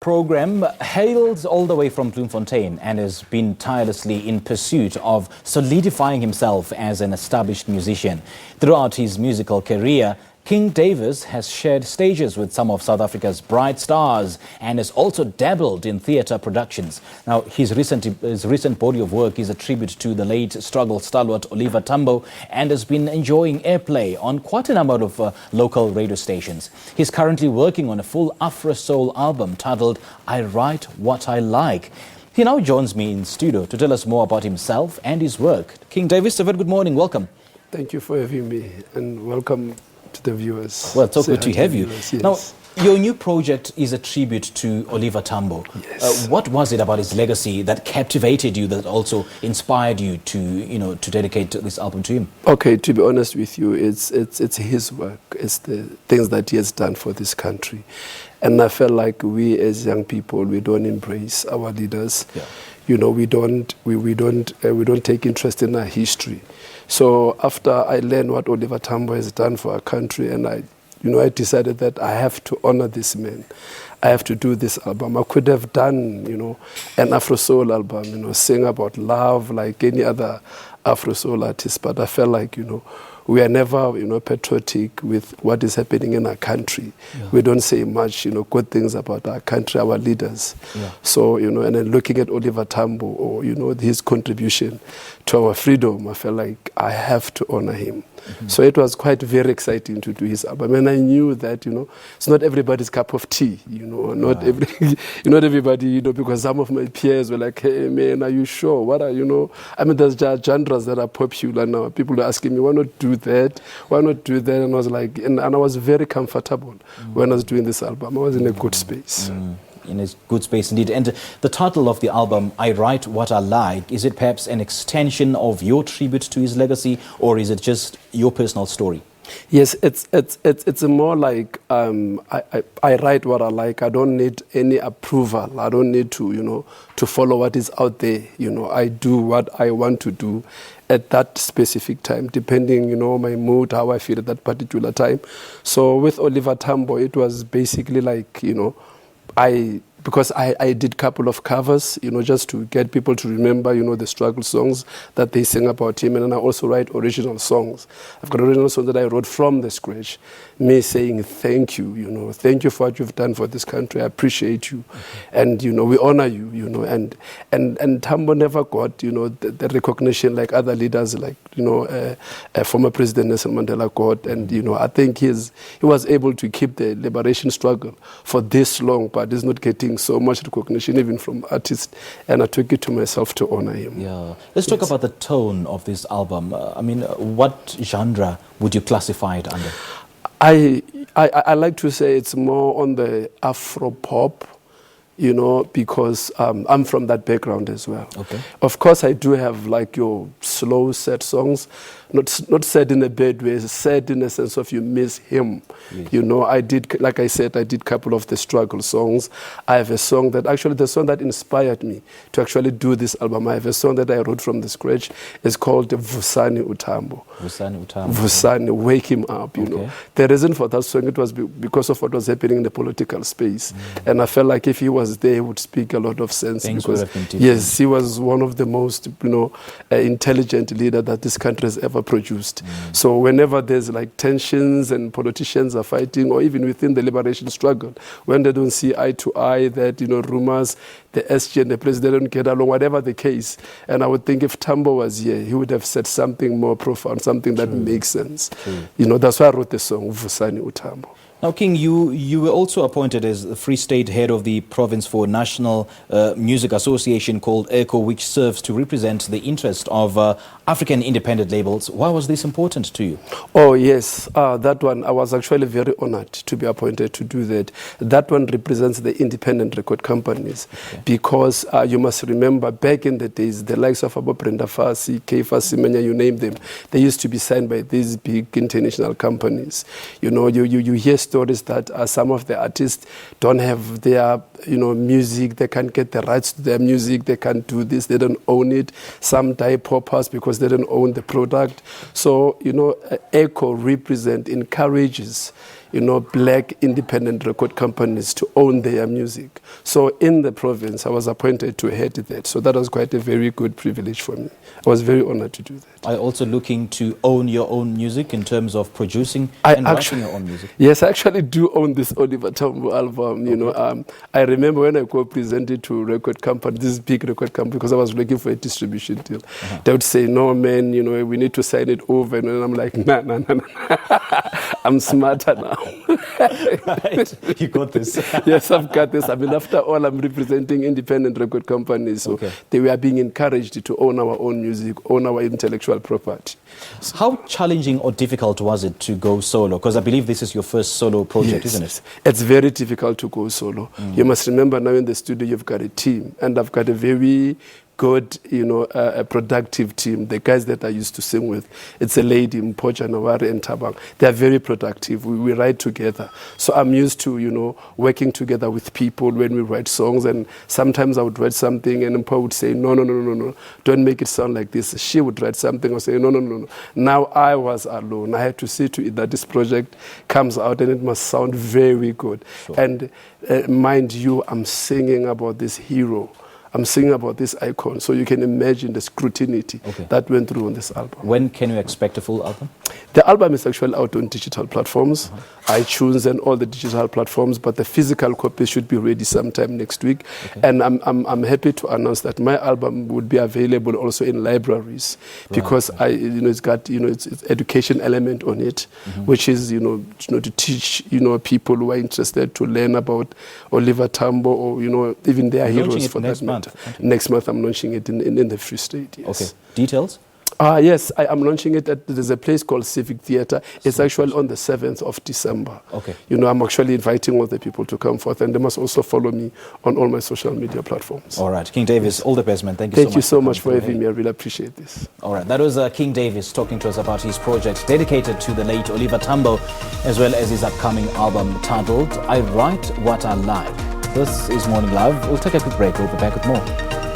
program hails all the way from Bloemfontein and has been tirelessly in pursuit of solidifying himself as an established musician. Throughout his musical career, King Davis has shared stages with some of South Africa's bright stars and has also dabbled in theatre productions. Now, his recent body of work is a tribute to the late struggle stalwart Oliver Tambo and has been enjoying airplay on quite a number of local radio stations. He's currently working on a full afro soul album titled I Write What I Like. He now joins me in studio to tell us more about himself and his work. King Davis, a very good morning. Welcome. Thank you for having me and welcome to the viewers. Well, it's so good to have you. Yes. Now, your new project is a tribute to Oliver Tambo. Yes. What was it about his legacy that captivated you, that also inspired you to, to dedicate this album to him? Okay, to be honest with you, it's his work. It's the things that he has done for this country. And I felt like we as young people, we don't embrace our leaders. Yeah. You know, we don't take interest in our history. So after I learned what Oliver Tambo has done for our country, and I decided that I have to honor this man. I have to do this album. I could have done, an Afro Soul album, sing about love like any other Afro Soul artist, but I felt like, we are never, patriotic with what is happening in our country. Yeah. We don't say much, good things about our country, our leaders. Yeah. So, and then looking at Oliver Tambo or, his contribution to our freedom, I felt like I have to honor him. Mm-hmm. So it was quite very exciting to do his album. And I knew that, it's not everybody's cup of tea, not everybody, because some of my peers were like, hey, man, are you sure? What are, I mean, there's genres that are popular now. People are asking me, why not do that? Why not do that? And I was like, and I was very comfortable when I was doing this album. I was in a good space. In a good space indeed. And the title of the album, I Write What I Like, is it perhaps an extension of your tribute to his legacy, or is it just your personal story? Yes, it's more like I write what I like. I don't need any approval. I don't need to, to follow what is out there. I do what I want to do at that specific time, depending, my mood, how I feel at that particular time. So with Oliver Tambo, it was basically like, because I did a couple of covers, just to get people to remember, the struggle songs that they sing about him. And then I also write original songs. I've got original songs that I wrote from the scratch, me saying thank you, thank you for what you've done for this country. I appreciate you. And, we honor you, and Tambo never got, the recognition like other leaders, like, former President Nelson Mandela got. And, I think he was able to keep the liberation struggle for this long, but he's not getting so much recognition even from artists, and I took it to myself to honor him. Yeah. Let's talk about the tone of this album. What genre would you classify it under? I like to say it's more on the Afro pop, because I'm from that background as well. Okay. Of course, I do have like your slow, sad songs, not sad in a bad way, sad in a sense of you miss him. Yes. I did, like I said, I did a couple of the struggle songs. I have a song that actually, the song that inspired me to actually do this album, I have a song that I wrote from the scratch. It's called Vusani Utambo. Vusani Utambo. Vusani, wake him up, know. The reason for that song, it was because of what was happening in the political space. And I felt like if he was there, he would speak a lot of sense. Things because, would have been different. Yes, he was one of the most, intelligent leader that this country has ever produced. So whenever there's like tensions and politicians are fighting, or even within the liberation struggle, when they don't see eye to eye, that, rumors, the SG and the president don't get along, whatever the case. And I would think if Tambo was here, he would have said something more profound, something that makes sense. That's why I wrote the song, Vusani Utambo. Now, King, you were also appointed as the Free State head of the Province for National Music Association called ECHO, which serves to represent the interest of African independent labels. Why was this important to you? Oh, yes. That one, I was actually very honored to be appointed to do that. That one represents the independent record companies. Okay. Because you must remember, back in the days, the likes of Abo Brenda Fassie, Keifa Simenya, you name them, they used to be signed by these big international companies. You hear stories that some of the artists don't have their music, they can't get the rights to their music, they can't do this, they don't own it. Some die paupers because they don't own the product. So, ECHO encourages black independent record companies to own their music. So in the province, I was appointed to head that. So that was quite a very good privilege for me. I was very honored to do that. Are you also looking to own your own music in terms of producing and writing your own music? Yes, I actually do own this Oliver Tambo album. I remember when I presented to record company, this big record company, because I was looking for a distribution deal. They would say, no, man, we need to sign it over. And I'm like, nah. I'm smarter now. Right. You got this. Yes, I've got this. I mean, after all, I'm representing independent record companies. So they were being encouraged to own our own music, own our intellectual property. So how challenging or difficult was it to go solo? Because I believe this is your first solo project, isn't it? It's very difficult to go solo. You must remember now in the studio, you've got a team. And I've got a very good, a productive team. The guys that I used to sing with, it's a lady, Mpoja, Nawari and Tabang. They are very productive. We write together. So I'm used to, working together with people when we write songs. And sometimes I would write something and Mpo would say, no, don't make it sound like this. She would write something or say, no. Now I was alone. I had to see to it that this project comes out and it must sound very good. Sure. And mind you, I'm singing about this hero. I'm singing about this icon, so you can imagine the scrutiny that went through on this album. When can you expect a full album? The album is actually out on digital platforms, iTunes and all the digital platforms, but the physical copy should be ready sometime next week. And I'm happy to announce that my album would be available also in libraries, because it's got it's education element on it, which is to teach people who are interested to learn about Oliver Tambo or even their heroes for that matter. Next month I'm launching it in the Free State. Yes. Okay. Details? Yes, I'm launching it there's a place called Civic Theatre. It's actually on the 7th of December. Okay. I'm actually inviting all the people to come forth, and they must also follow me on all my social media platforms. All right. King Davis, all the best, man. Thank you so much for having me. I really appreciate this. All right. That was King Davis talking to us about his project dedicated to the late Oliver Tambo, as well as his upcoming album titled I Write What I Like. This is Morning Love. We'll take a quick break. We'll be back with more.